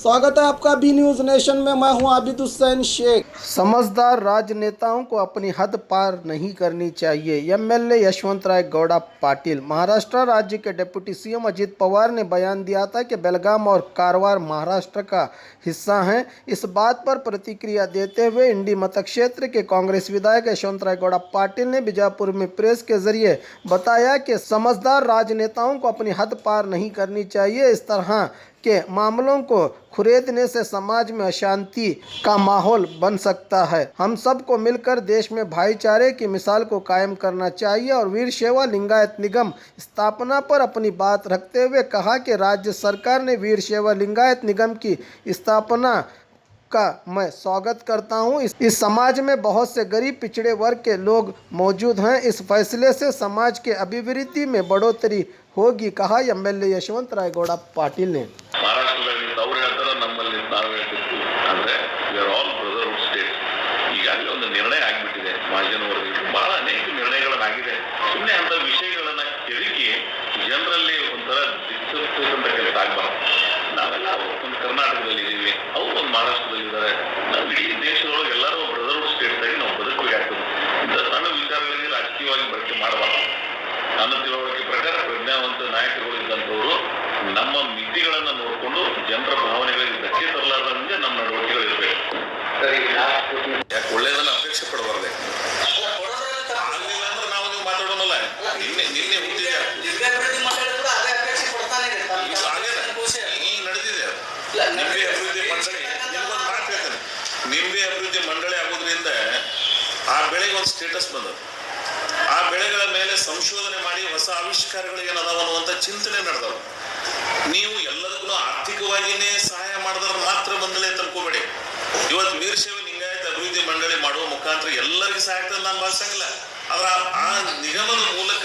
स्वागत है आपका बी न्यूज़ नेशन में। मैं हूं आबिद हुसैन शेख। समझदार राजनेताओं को अपनी हद पार नहीं करनी चाहिए। एमएलए यशवंत राय गौड़ा पाटिल। महाराष्ट्र राज्य के डिप्टी सीएम अजित पवार ने बयान दिया था कि बेलगाम और कारवार महाराष्ट्र का हिस्सा हैं। इस बात पर प्रतिक्रिया देते हुए इंडी मतक्षेत्र के कांग्रेस विधायक यशवंत राय गौड़ा पाटिल ने बीजापुर में प्रेस के जरिए बताया कि समझदार राजनेताओं को अपनी हद पार नहीं करनी चाहिए। इस तरह के मामलों को खुरेदने से समाज में अशांति का माहौल बन सकता है। हम सबको मिलकर देश में भाईचारे की मिसाल को कायम करना चाहिए और वीरशैव लिंगायत निगम स्थापना पर अपनी बात रखते हुए कहा कि राज्य सरकार ने वीरशैव लिंगायत निगम की स्थापना का मैं स्वागत करता हूं। इस समाज में बहुत से गरीब पिछड़े वर्ग के लोग मौजूद हैं। इस फैसले से समाज के अभिवृद्धि में बढ़ोतरी होगी, कहा एमएलए यशवंत राय गौड़ा पाटिल ने। ಕರ್ನಾಟಕದಲ್ಲಿದ್ದೀವಿ, ಅವರು ಒಂದು ಮಹಾರಾಷ್ಟ್ರದಲ್ಲಿದ್ದಾರೆ. ನಾವು ಇಡೀ ದೇಶದೊಳಗೆ ಎಲ್ಲರೂ ಬ್ರದರ್ಹುಡ್ ಸ್ಟೇಟ್ಸ್ ಆಗಿ ನಾವು ಬದುಕಬೇಕಾಗ್ತದೆ. ಇಂಥ ಸಣ್ಣ ವಿಚಾರಗಳಿಗೆ ರಾಜಕೀಯವಾಗಿ ಬಳಕೆ ಮಾಡಬಾರ್ದು. ನನ್ನ ತಿಳುವಳಿಕೆ ಪ್ರಕಾರ ಪ್ರಜ್ಞಾವಂತ ನಾಯಕರುಗಳು ಇದ್ದಂಥವರು ನಮ್ಮ ಮಿತಿಗಳನ್ನು ನೋಡಿಕೊಂಡು ಜನರ ಭಾವನೆಗಳಿಗೆ ಧಕ್ಕೆ ತರಲಾರ್ದಂಗೆ ನಮ್ಮ ನಡವಳಿಕೆಗಳು ಇರಬೇಕು. ಯಾಕೆ ಒಳ್ಳೆಯದನ್ನ ಅಪೇಕ್ಷೆ ಪಡಬಾರ್ದೆ. ಆಗಲಿಲ್ಲ ಅಂದ್ರೆ ನಾವು ನೀವು ಮಾತಾಡೋಣಲ್ಲ. ನಿನ್ನೆ ಹುಟ್ಟಿದೆ ನಿಂಬೆ ಅಭಿವೃದ್ಧಿ ಮಂಡಳಿ, ನಿಮ್ಗೊಂದು ಮಾತು ಹೇಳ್ತೇನೆ, ನಿಂಬೆ ಅಭಿವೃದ್ಧಿ ಮಂಡಳಿ ಆಗೋದ್ರಿಂದ ಆ ಬೆಳೆಗೆ ಒಂದು ಸ್ಟೇಟಸ್ ಬಂದದ್ದು. ಆ ಬೆಳೆಗಳ ಮೇಲೆ ಸಂಶೋಧನೆ ಮಾಡಿ ಹೊಸ ಆವಿಷ್ಕಾರಗಳು ಏನದಾವ ಅನ್ನುವಂಥ ಚಿಂತನೆ ನಡೆದವು. ನೀವು ಎಲ್ಲದಕ್ಕೂ ಆರ್ಥಿಕವಾಗಿಯೇ ಸಹಾಯ ಮಾಡಿದ್ರೆ ಮಾತ್ರ ಮಂಡಳಿ ಅಂತ ಅನ್ಕೋಬೇಡಿ. ಇವತ್ತು ವೀರಶೈವ ಲಿಂಗಾಯತ ಅಭಿವೃದ್ಧಿ ಮಂಡಳಿ ಮಾಡುವ ಮುಖಾಂತರ ಎಲ್ಲರಿಗೂ ಸಹಾಯ ಆಗ್ತದೆ ನಾನು ಭಾವಿಸಂಗಿಲ್ಲ. ಆದ್ರೆ ಆ ನಿಗಮದ ಮೂಲಕ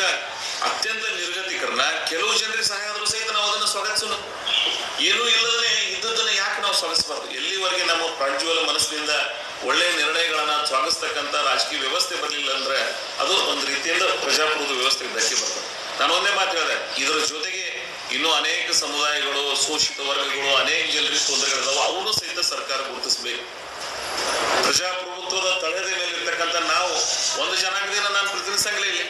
ಅತ್ಯಂತ ನಿರ್ಗತಿಕರಣ ಕೆಲವು ಜನರಿಗೆ ಸಹಾಯ ಆದರೂ ಸಹಿತ ನಾವು ಅದನ್ನು ಸ್ವಾಗತಿಸೋಣ. ಏನೂ ಇಲ್ಲದೇ ಇದ್ದದನ್ನು ಯಾಕೆ ನಾವು ಸ್ವಾಗತಿಸಬಾರ್ದು? ಎಲ್ಲಿವರೆಗೆ ನಮ್ಮ ಪ್ರಾಂಜುವಲ ಮನಸ್ಸಿನಿಂದ ಒಳ್ಳೆಯ ನಿರ್ಣಯಗಳನ್ನ ಸ್ವಾಗತಿಸ್ತಕ್ಕಂಥ ರಾಜಕೀಯ ವ್ಯವಸ್ಥೆ ಬರಲಿಲ್ಲ ಅಂದ್ರೆ ಅದು ಒಂದು ರೀತಿಯಿಂದ ಪ್ರಜಾಪ್ರಭುತ್ವ ವ್ಯವಸ್ಥೆಗೆ ಧಕ್ಕೆ ಬರ್ತದೆ. ನಾನು ಒಂದೇ ಮಾತು ಹೇಳಿದೆ, ಇದರ ಜೊತೆಗೆ ಇನ್ನೂ ಅನೇಕ ಸಮುದಾಯಗಳು, ಶೋಷಿತ ವರ್ಗಗಳು, ಅನೇಕ ಜನರಿಗೆ ತೊಂದರೆಗಳಿದಾವ, ಅವನು ಸಹಿತ ಸರ್ಕಾರ ಗುರುತಿಸಬೇಕು. ಪ್ರಜಾಪ್ರಭುತ್ವದ ತಳದ ಮೇಲೆ ಇರ್ತಕ್ಕಂಥ ನಾವು ಒಂದು ಜನಾಂಗದಿಂದ ನಾನು ಪ್ರತಿನಿಧಿಸಂಗಿಲ್ಲ. ಇಲ್ಲಿ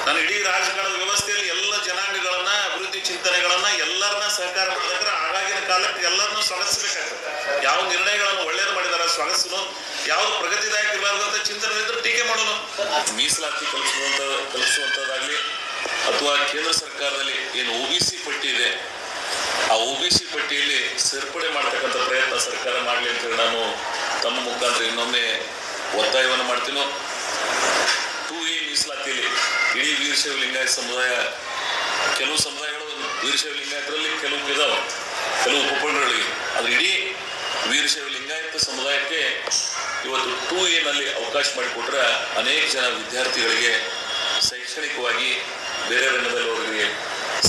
ನಾನು ಇಡೀ ರಾಜಕಾರಣದ ವ್ಯವಸ್ಥೆಯಲ್ಲಿ ಎಲ್ಲ ಜನಾಂಗಗಳನ್ನ, ಅಭಿವೃದ್ಧಿ ಚಿಂತನೆಗಳನ್ನ ಎಲ್ಲರನ್ನ ಸಹಕಾರ ಮಾಡಿದ್ರೆ ಆಗಾಗಿನ ಕಾಲಕ್ಕೆ ಎಲ್ಲರನ್ನೂ ಸ್ವಾಗತಿಸಬೇಕಾಗ್ತದೆ. ಯಾವ ನಿರ್ಣಯಗಳನ್ನು ಒಳ್ಳೇದು ಮಾಡಿದಾರ ಸ್ವಾಗತಿಸೋಣ, ಯಾವ್ದು ಪ್ರಗತಿದಾಯಕ ಇರಲಾರ್ದಂತ ಚಿಂತನೆ ಇದ್ರೆ ಟೀಕೆ ಮಾಡೋಣ. ಮೀಸಲಾತಿ ಕಲ್ಪಿಸುವಂತದ್ದಾಗ್ಲಿ ಅಥವಾ ಕೇಂದ್ರ ಸರ್ಕಾರದಲ್ಲಿ ಏನು OBC ಪಟ್ಟಿ ಇದೆ, ಆ OBC ಪಟ್ಟಿಯಲ್ಲಿ ಸೇರ್ಪಡೆ ಮಾಡ್ತಕ್ಕಂಥ ಪ್ರಯತ್ನ ಸರ್ಕಾರ ಮಾಡಲಿ ಅಂತ ಹೇಳಿ ನಾನು ತಮ್ಮ ಮುಖಾಂತರ ಇನ್ನೊಮ್ಮೆ ಒತ್ತಾಯವನ್ನು ಮಾಡ್ತೀನೋ. 2A ಮೀಸಲಾತಿಯಲ್ಲಿ ಇಡೀ ವೀರಶೈವ ಲಿಂಗಾಯತ ಸಮುದಾಯ, ಕೆಲವು ಸಮುದಾಯಗಳು ವೀರಶೈವ ಲಿಂಗಾಯತರಲ್ಲಿ ಕೆಲವು ಇದಾವೆ, ಕೆಲವು ಉಪಪಂಗಡಗಳಿಗೆ, ಆದರೆ ಇಡೀ ವೀರಶೈವ ಲಿಂಗಾಯತ ಸಮುದಾಯಕ್ಕೆ ಇವತ್ತು 2A ನಲ್ಲಿ ಅವಕಾಶ ಮಾಡಿಕೊಟ್ರೆ ಅನೇಕ ಜನ ವಿದ್ಯಾರ್ಥಿಗಳಿಗೆ ಶೈಕ್ಷಣಿಕವಾಗಿ ಬೇರೆ ರಂಗದಲ್ಲಿ ಅವರಿಗೆ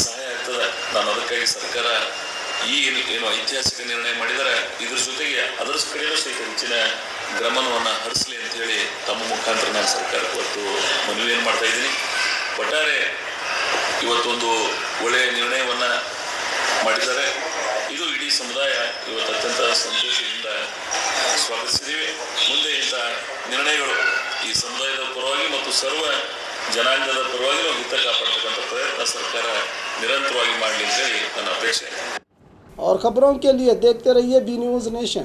ಸಹಾಯ ಆಗ್ತದೆ. ನಾನು ಅದಕ್ಕಾಗಿ ಸರ್ಕಾರ ಈ ಏನು ಐತಿಹಾಸಿಕ ನಿರ್ಣಯ ಮಾಡಿದರೆ ಇದ್ರ ಜೊತೆಗೆ ಅದರ ಕಡೆಯೂ ಸಹಿತ ಹೆಚ್ಚಿನ ಗಮನವನ್ನು ಹರಿಸಲಿ ಅಂತ ಹೇಳಿ ತಮ್ಮ ಮುಖಾಂತರ ನಾನು ಸರ್ಕಾರಕ್ಕೆ ಇವತ್ತು ಮನವಿಯನ್ನು ಮಾಡ್ತಾ ಇದ್ದೀನಿ. ಒಟ್ಟಾರೆ ಇವತ್ತೊಂದು ಒಳ್ಳೆಯ ನಿರ್ಣಯವನ್ನ ಮಾಡಿದ್ದಾರೆ. ಇದು ಇಡೀ ಸಮುದಾಯ ಇವತ್ತು ಅತ್ಯಂತ ಸಂತೋಷದಿಂದ ಸ್ವಾಗತಿಸಿದ್ದೀವಿ. ಮುಂದೆ ಇಂಥ ನಿರ್ಣಯಗಳು ಈ ಸಮುದಾಯದ ಪರವಾಗಿ ಮತ್ತು ಸರ್ವ ಜನಾಂಗದ ಪರವಾಗಿ ಹಿತ ಕಾಪಾಡ್ತಕ್ಕಂಥ ಪ್ರಯತ್ನ ಸರ್ಕಾರ ನಿರಂತರವಾಗಿ ಮಾಡಲಿ ಅಂತ ಹೇಳಿ ನನ್ನ ಅಪೇಕ್ಷೆ. और खबरों के लिए देखते रहिए बी न्यूज़ नेशन।